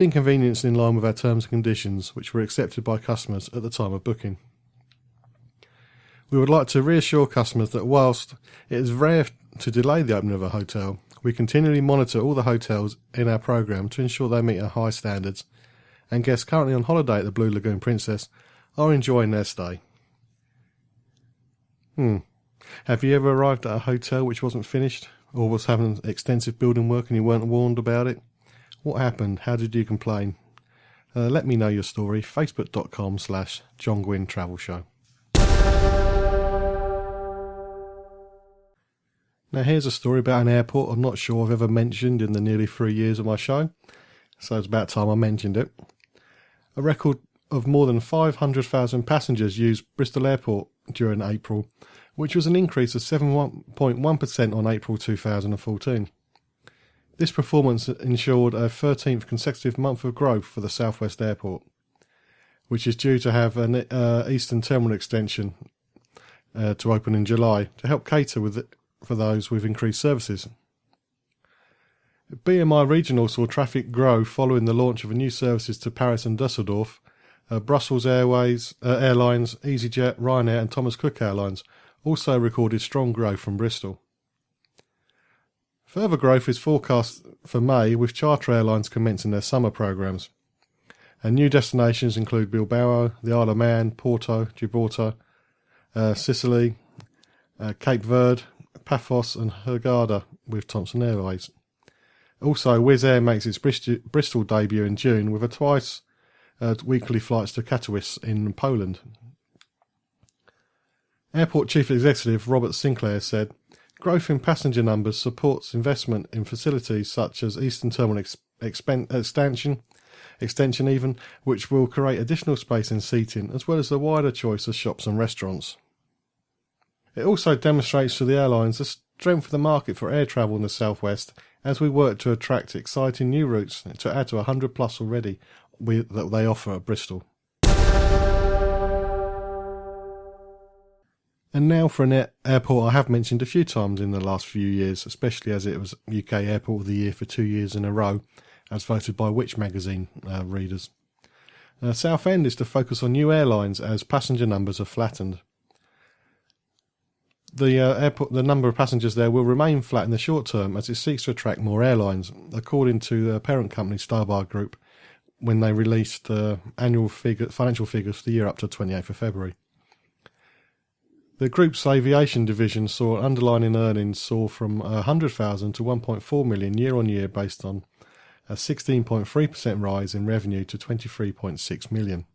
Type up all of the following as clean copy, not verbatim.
inconvenience in line with our terms and conditions, which were accepted by customers at the time of booking. We would like to reassure customers that whilst it is rare to delay the opening of a hotel, we continually monitor all the hotels in our programme to ensure they meet our high standards, and guests currently on holiday at the Blue Lagoon Princess are enjoying their stay. Have you ever arrived at a hotel which wasn't finished, or was having extensive building work and you weren't warned about it? What happened? How did you complain? Let me know your story. Facebook.com/John Guinn Travel Show. Now here's a story about an airport I'm not sure I've ever mentioned in the nearly 3 years of my show, so it's about time I mentioned it. A record of more than 500,000 passengers used Bristol Airport during April, which was an increase of 7.1% on April 2014. This performance ensured a 13th consecutive month of growth for the Southwest Airport, which is due to have an Eastern Terminal extension to open in July to help cater for those with increased services. BMI Regional saw traffic grow following the launch of new services to Paris and Dusseldorf. Brussels Airlines, EasyJet, Ryanair and Thomas Cook Airlines also recorded strong growth from Bristol. Further growth is forecast for May, with charter airlines commencing their summer programmes. And new destinations include Bilbao, the Isle of Man, Porto, Gibraltar, Sicily, Cape Verde, Paphos and Hurghada with Thomson Airways. Also, Wizz Air makes its Bristol debut in June with a twice weekly flights to Katowice in Poland. Airport Chief Executive Robert Sinclair said, "Growth in passenger numbers supports investment in facilities such as Eastern Terminal extension, which will create additional space and seating, as well as a wider choice of shops and restaurants. It also demonstrates to the airlines the strength of the market for air travel in the Southwest as we work to attract exciting new routes to add to 100 plus already that they offer at Bristol." And now for an airport I have mentioned a few times in the last few years, especially as it was UK Airport of the Year for 2 years in a row, as voted by Which magazine readers. Southend is to focus on new airlines as passenger numbers have flattened. The number of passengers there will remain flat in the short term as it seeks to attract more airlines, according to the parent company Starbar Group, when they released annual financial figures for the year up to 28th of February. The group's aviation division saw underlying earnings soar from 100,000 to 1.4 million year on year, based on a 16.3% rise in revenue to 23.6 million.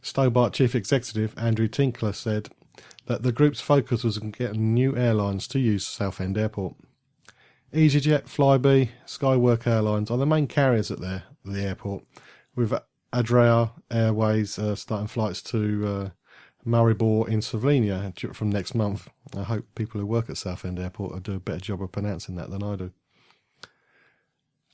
Stobart Chief Executive Andrew Tinkler said that the group's focus was on getting new airlines to use Southend Airport. EasyJet, Flybe, Skywork Airlines are the main carriers at the airport, with Adria Airways starting flights to Maribor in Slovenia from next month. I hope people who work at Southend Airport will do a better job of pronouncing that than I do.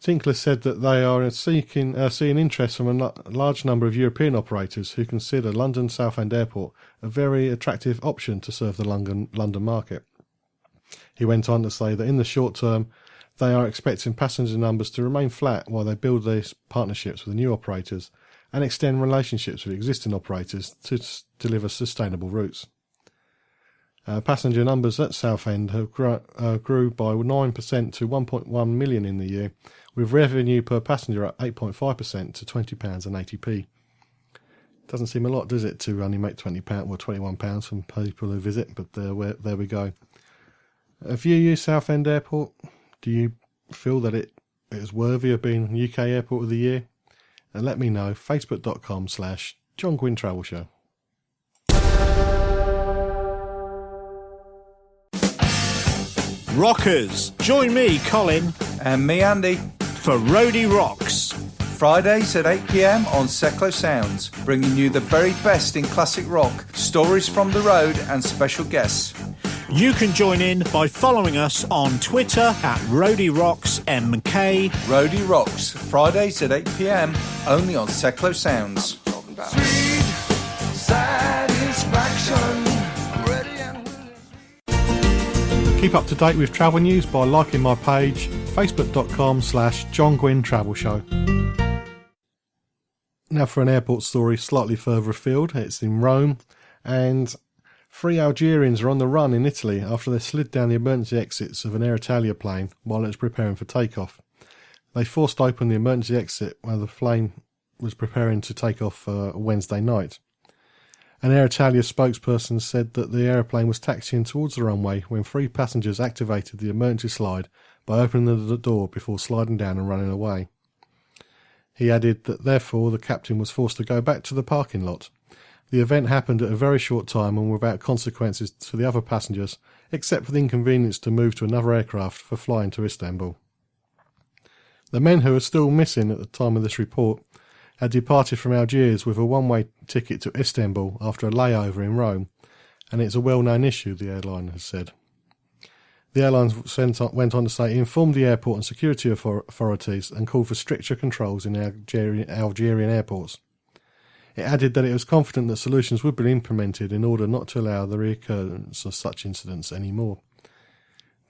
Tinkler said that they are seeing interest from a large number of European operators who consider London Southend Airport a very attractive option to serve the London market. He went on to say that in the short term, they are expecting passenger numbers to remain flat while they build these partnerships with new operators and extend relationships with existing operators to deliver sustainable routes. Passenger numbers at Southend have grew by 9% to 1.1 million in the year, with revenue per passenger up 8.5% to £20.80. Doesn't seem a lot, does it, to only make £20 or £21 from people who visit, but there we go. Have you used Southend Airport? Do you feel that it is worthy of being UK Airport of the Year? And let me know. Facebook.com/John Guinn Travel Show. Rockers, join me, Colin, and me, Andy, for Roadie Rocks. Fridays at 8 p.m. on Seclo Sounds, bringing you the very best in classic rock, stories from the road and special guests. You can join in by following us on Twitter at RoadieRocksMK. Roadie Rocks, Fridays at 8 p.m. only on Seclo Sounds. Sweet satisfaction. Keep up to date with travel news by liking my page, facebook.com/John Guinn Travel Show. Now for an airport story slightly further afield. It's in Rome, and 3 Algerians are on the run in Italy after they slid down the emergency exits of an Air Italia plane while it was preparing for takeoff. They forced open the emergency exit while the plane was preparing to take off Wednesday night. An Air Italia spokesperson said that the aeroplane was taxiing towards the runway when 3 passengers activated the emergency slide by opening the door before sliding down and running away. He added that therefore the captain was forced to go back to the parking lot. The event happened at a very short time and without consequences to the other passengers, except for the inconvenience to move to another aircraft for flying to Istanbul. The men who are still missing at the time of this report had departed from Algiers with a one-way ticket to Istanbul after a layover in Rome, and it's a well-known issue, the airline has said. The airline went on to say it informed the airport and security authorities and called for stricter controls in Algerian airports. It added that it was confident that solutions would be implemented in order not to allow the recurrence of such incidents anymore.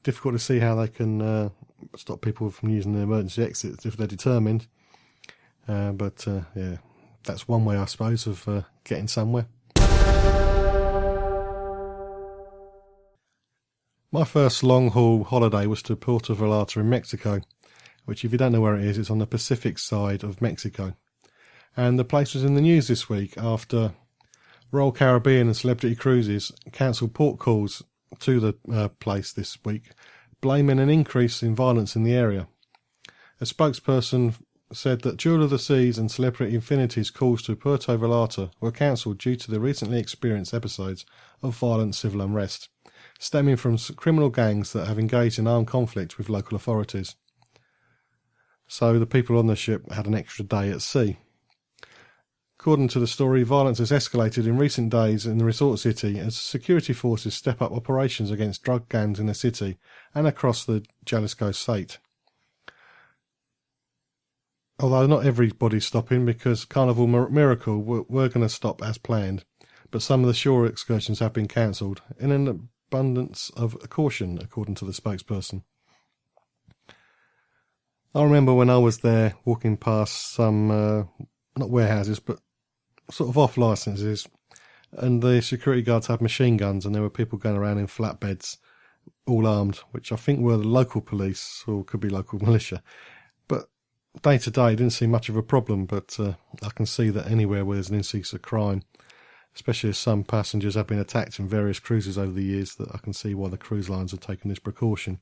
Difficult to see how they can stop people from using the emergency exits if they're determined. But that's one way, I suppose, of getting somewhere. My first long-haul holiday was to Puerto Vallarta in Mexico, which, if you don't know where it is, it's on the Pacific side of Mexico. And the place was in the news this week after Royal Caribbean and Celebrity Cruises cancelled port calls to the place this week, blaming an increase in violence in the area. A spokesperson said that Jewel of the Seas and Celebrity Infinity's calls to Puerto Vallarta were cancelled due to the recently experienced episodes of violent civil unrest, stemming from criminal gangs that have engaged in armed conflict with local authorities. So the people on the ship had an extra day at sea. According to the story, violence has escalated in recent days in the resort city as security forces step up operations against drug gangs in the city and across the Jalisco state. Although not everybody's stopping, because Carnival Miracle were going to stop as planned, but some of the shore excursions have been cancelled in an abundance of caution, according to the spokesperson. I remember when I was there walking past some, not warehouses, but sort of off licenses, and the security guards had machine guns, and there were people going around in flatbeds, all armed, which I think were the local police, or could be local militia. But day to day, it didn't seem much of a problem, but I can see that anywhere where there's an instance of crime, especially as some passengers have been attacked in various cruises over the years, that I can see why the cruise lines have taken this precaution.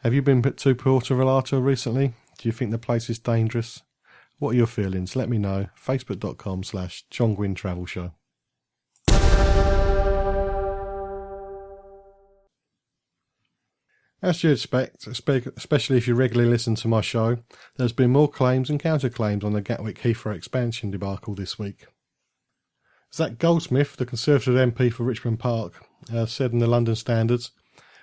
Have you been to Puerto Vallarta recently? Do you think the place is dangerous? What are your feelings? Let me know. Facebook.com/John Guinn Travel Show. As you'd expect, especially if you regularly listen to my show, there's been more claims and counterclaims on the Gatwick Heathrow expansion debacle this week. Zach Goldsmith, the Conservative MP for Richmond Park, said in the London Standards,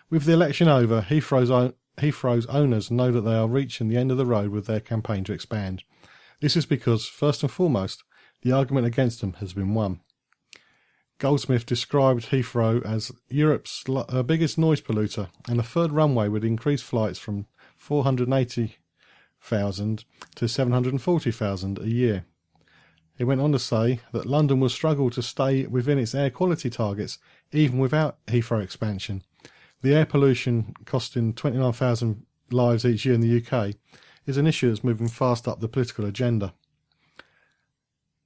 "With the election over, Heathrow's owners know that they are reaching the end of the road with their campaign to expand. This is because, first and foremost, the argument against them has been won." Goldsmith described Heathrow as Europe's biggest noise polluter, and a third runway would increase flights from 480,000 to 740,000 a year. He went on to say that London will struggle to stay within its air quality targets even without Heathrow expansion. The air pollution costing 29,000 lives each year in the UK is an issue that's moving fast up the political agenda.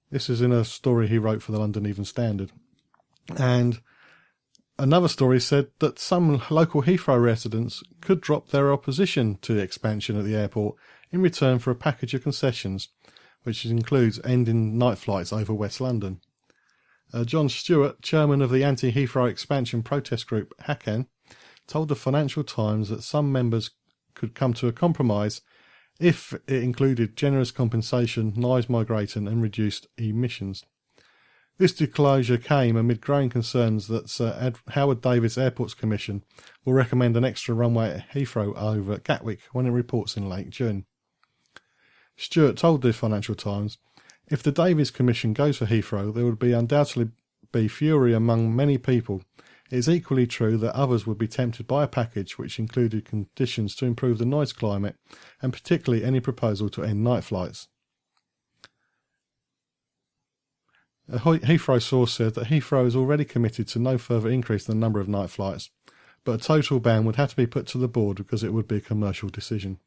This is in a story he wrote for the London Evening Standard. And another story said that some local Heathrow residents could drop their opposition to the expansion at the airport in return for a package of concessions, which includes ending night flights over West London. John Stewart, chairman of the anti-Heathrow expansion protest group HACAN, told the Financial Times that some members could come to a compromise if it included generous compensation, noise migrating and reduced emissions. This disclosure came amid growing concerns that Sir Howard Davis Airports Commission will recommend an extra runway at Heathrow over Gatwick when it reports in late June. Stewart told the Financial Times, "If the Davis Commission goes for Heathrow, there would undoubtedly be fury among many people. It is equally true that others would be tempted by a package which included conditions to improve the noise climate, and particularly any proposal to end night flights." A Heathrow source said that Heathrow is already committed to no further increase in the number of night flights, but a total ban would have to be put to the board because it would be a commercial decision.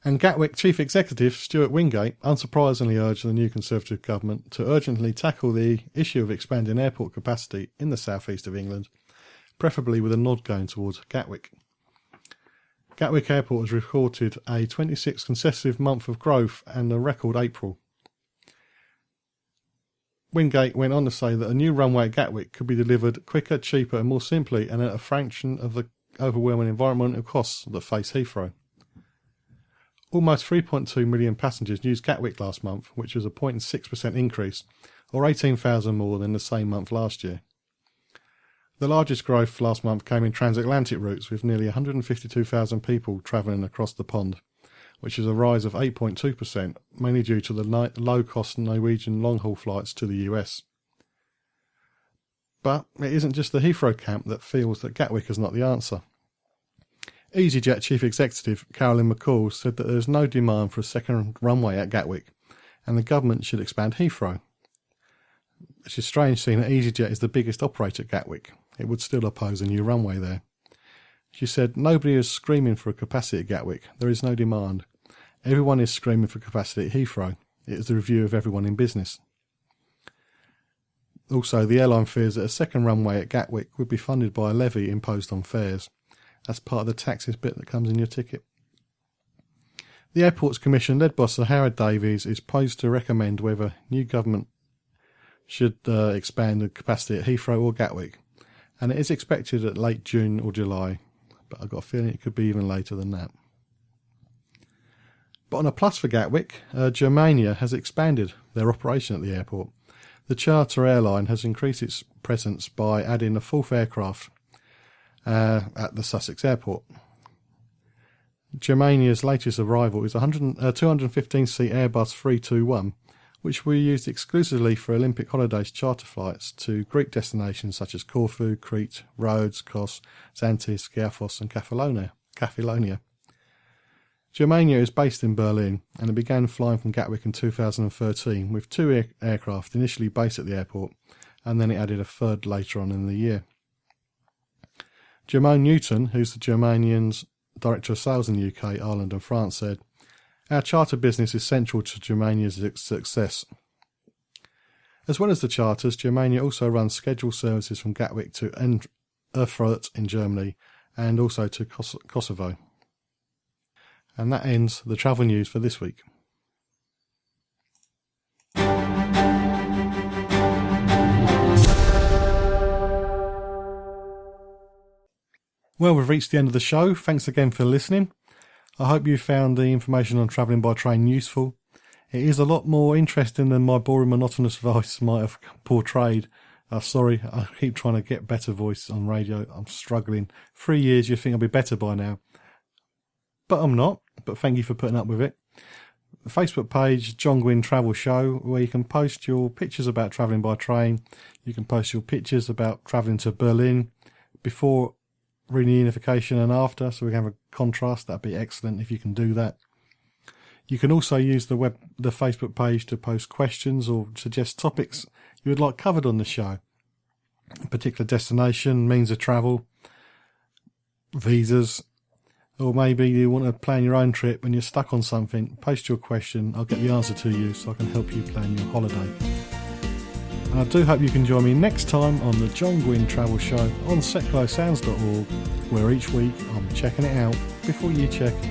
And Gatwick Chief Executive Stuart Wingate unsurprisingly urged the new Conservative government to urgently tackle the issue of expanding airport capacity in the southeast of England, preferably with a nod going towards Gatwick. Gatwick Airport has recorded a 26th consecutive month of growth and a record April. Wingate went on to say that a new runway at Gatwick could be delivered quicker, cheaper and more simply and at a fraction of the overwhelming environmental costs that face Heathrow. Almost 3.2 million passengers used Gatwick last month, which was a 0.6% increase, or 18,000 more than the same month last year. The largest growth last month came in transatlantic routes, with nearly 152,000 people travelling across the pond, which is a rise of 8.2%, mainly due to the low-cost Norwegian long-haul flights to the US. But it isn't just the Heathrow camp that feels that Gatwick is not the answer. EasyJet Chief Executive Caroline McCall said that there is no demand for a second runway at Gatwick, and the government should expand Heathrow. Which is strange seeing that EasyJet is the biggest operator at Gatwick. It would still oppose a new runway there. She said, "Nobody is screaming for a capacity at Gatwick. There is no demand. Everyone is screaming for capacity at Heathrow. It is the review of everyone in business." Also, the airline fears that a second runway at Gatwick would be funded by a levy imposed on fares. That's part of the taxes bit that comes in your ticket. The Airports Commission, led by Sir Howard Davies, is poised to recommend whether new government should expand the capacity at Heathrow or Gatwick, and it is expected at late June or July, but I've got a feeling it could be even later than that. But on a plus for Gatwick, Germania has expanded their operation at the airport. The charter airline has increased its presence by adding a fourth aircraft at the Sussex airport. Germania's latest arrival is a 215-seat Airbus 321, which we used exclusively for Olympic holidays charter flights to Greek destinations such as Corfu, Crete, Rhodes, Kos, Xanthos, Skiathos and Kefalonia. Germania is based in Berlin, and it began flying from Gatwick in 2013 with two aircraft initially based at the airport, and then it added a third later on in the year. Jermaine Newton, who's the Germanian's Director of Sales in the UK, Ireland and France, said, "Our charter business is central to Germania's success." As well as the charters, Germania also runs scheduled services from Gatwick to Erfurt in Germany and also to Kosovo. And that ends the travel news for this week. Well, we've reached the end of the show. Thanks again for listening. I hope you found the information on travelling by train useful. It is a lot more interesting than my boring, monotonous voice might have portrayed. Sorry, I keep trying to get better voice on radio. I'm struggling. 3 years, you'd think I'd be better by now. But I'm not. But thank you for putting up with it. The Facebook page, John Guinn Travel Show, where you can post your pictures about travelling by train. You can post your pictures about travelling to Berlin before reunification and after, so we can have a contrast. That'd be excellent if you can do that. You can also use the Facebook page to post questions or suggest topics you would like covered on the show. A particular destination, means of travel, visas, or maybe you want to plan your own trip and you're stuck on something. Post your question, I'll get the answer to you so I can help you plan your holiday. And I do hope you can join me next time on the John Guinn Travel Show on civilised.org, where each week I'm checking it out before you check it.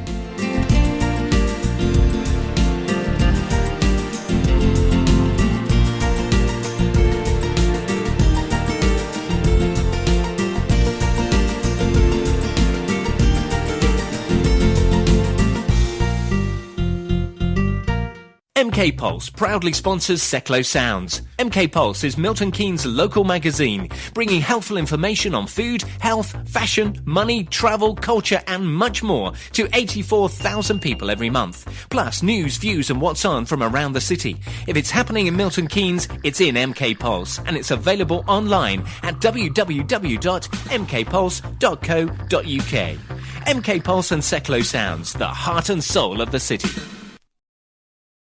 MK Pulse proudly sponsors Seclo Sounds. MK Pulse is Milton Keynes' local magazine, bringing helpful information on food, health, fashion, money, travel, culture and much more to 84,000 people every month. Plus news, views and what's on from around the city. If it's happening in Milton Keynes, it's in MK Pulse, and it's available online at www.mkpulse.co.uk. MK Pulse and Seclo Sounds, the heart and soul of the city.